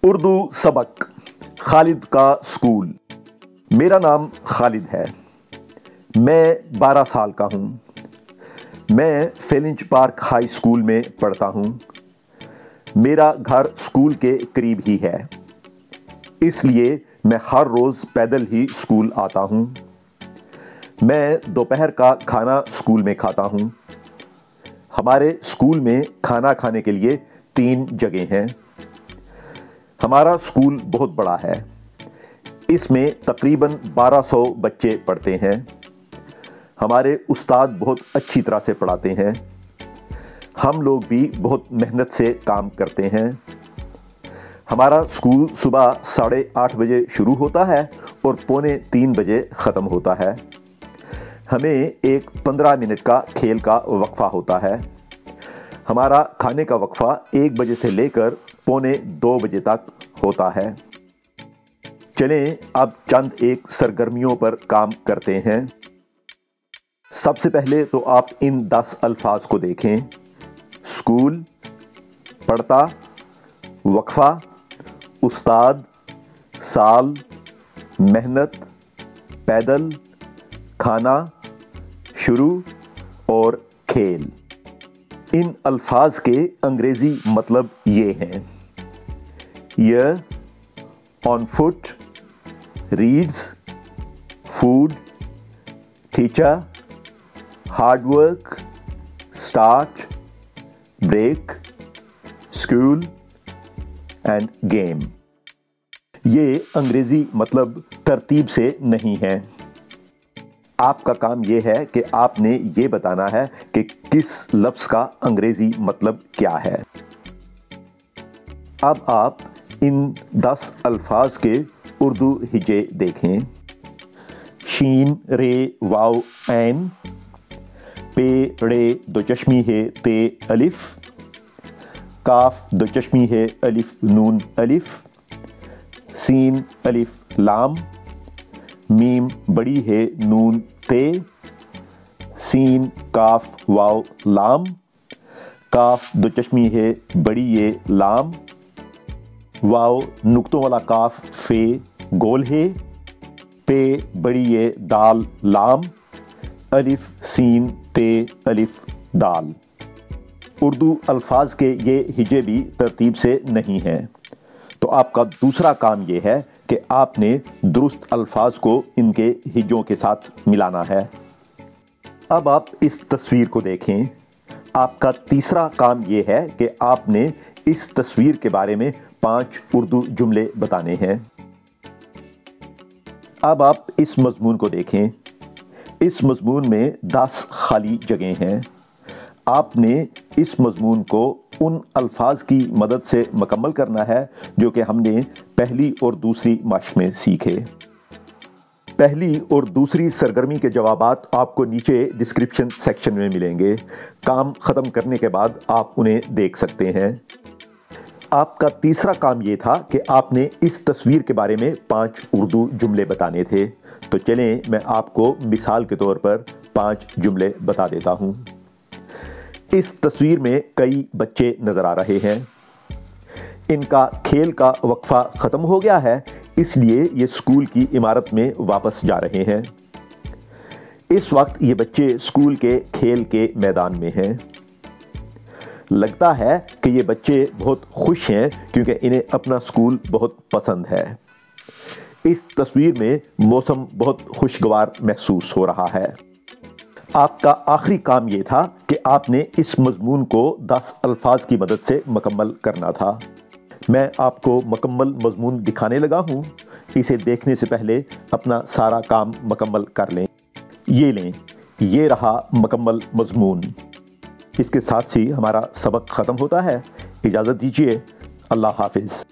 اردو سبق خالد کا اسکول۔ میرا نام خالد ہے، میں 12 سال کا ہوں۔ میں فیلنج پارک ہائی اسکول میں پڑھتا ہوں۔ میرا گھر اسکول کے قریب ہی ہے، اس لیے میں ہر روز پیدل ہی اسکول آتا ہوں۔ میں دوپہر کا کھانا اسکول میں کھاتا ہوں۔ ہمارے اسکول میں کھانا کھانے کے لیے 3 جگہیں ہیں۔ ہمارا اسکول بہت بڑا ہے، اس میں تقریباً 1200 بچے پڑھتے ہیں۔ ہمارے استاد بہت اچھی طرح سے پڑھاتے ہیں۔ ہم لوگ بھی بہت محنت سے کام کرتے ہیں۔ ہمارا اسکول صبح 8:30 بجے شروع ہوتا ہے اور 2:45 بجے ختم ہوتا ہے۔ ہمیں ایک 15 منٹ کا کھیل کا وقفہ ہوتا ہے۔ ہمارا کھانے کا وقفہ 1 بجے سے لے کر 1:45 بجے تک ہوتا ہے۔ چلیں اب چند ایک سرگرمیوں پر کام کرتے ہیں۔ سب سے پہلے تو آپ ان 10 الفاظ کو دیکھیں: اسکول، پڑھتا، وقفہ، استاد، سال، محنت، پیدل، کھانا، شروع اور کھیل۔ ان الفاظ کے انگریزی مطلب یہ ہیں: year, on foot, reads, food, teacher, hard work, start, break, school and game۔ یہ انگریزی مطلب ترتیب سے نہیں ہے۔ آپ کا کام یہ ہے کہ آپ نے یہ بتانا ہے کہ کس لفظ کا انگریزی مطلب کیا ہے۔ اب آپ ان 10 الفاظ کے اردو ہجے دیکھیں: شین، رے، واو، عین، پے، رے، دو چشمی ہے، تے، الف، کاف، دو چشمی ہے، الف، نون، الف، سین، الف، لام، میم، بڑی ہے، نون، تے، سین، کاف، واو، لام، کاف، دو چشمی ہے، بڑی ہے، لام، واو، نقطوں والا کاف، فے، گول ہے، پے، بڑی ہے، دال، لام، الف، سین، تے، الف، دال۔ اردو الفاظ کے یہ ہجے بھی ترتیب سے نہیں ہیں، تو آپ کا دوسرا کام یہ ہے کہ آپ نے درست الفاظ کو ان کے ہجوں کے ساتھ ملانا ہے۔ اب آپ اس تصویر کو دیکھیں۔ آپ کا تیسرا کام یہ ہے کہ آپ نے اس تصویر کے بارے میں 5 اردو جملے بتانے ہیں۔ اب آپ اس مضمون کو دیکھیں۔ اس مضمون میں 10 خالی جگہیں ہیں۔ آپ نے اس مضمون کو ان الفاظ کی مدد سے مکمل کرنا ہے جو کہ ہم نے پہلی اور دوسری مشق میں سیکھے۔ پہلی اور دوسری سرگرمی کے جوابات آپ کو نیچے ڈسکرپشن سیکشن میں ملیں گے۔ کام ختم کرنے کے بعد آپ انہیں دیکھ سکتے ہیں۔ آپ کا تیسرا کام یہ تھا کہ آپ نے اس تصویر کے بارے میں 5 اردو جملے بتانے تھے۔ تو چلیں میں آپ کو مثال کے طور پر 5 جملے بتا دیتا ہوں۔ اس تصویر میں کئی بچے نظر آ رہے ہیں۔ ان کا کھیل کا وقفہ ختم ہو گیا ہے، اس لیے یہ اسکول کی عمارت میں واپس جا رہے ہیں۔ اس وقت یہ بچے اسکول کے کھیل کے میدان میں ہیں۔ لگتا ہے کہ یہ بچے بہت خوش ہیں کیونکہ انہیں اپنا اسکول بہت پسند ہے۔ اس تصویر میں موسم بہت خوشگوار محسوس ہو رہا ہے۔ آپ کا آخری کام یہ تھا کہ آپ نے اس مضمون کو 10 الفاظ کی مدد سے مکمل کرنا تھا۔ میں آپ کو مکمل مضمون دکھانے لگا ہوں۔ اسے دیکھنے سے پہلے اپنا سارا کام مکمل کر لیں۔ یہ لیں، یہ رہا مکمل مضمون۔ اس کے ساتھ ہی ہمارا سبق ختم ہوتا ہے۔ اجازت دیجیے، اللہ حافظ۔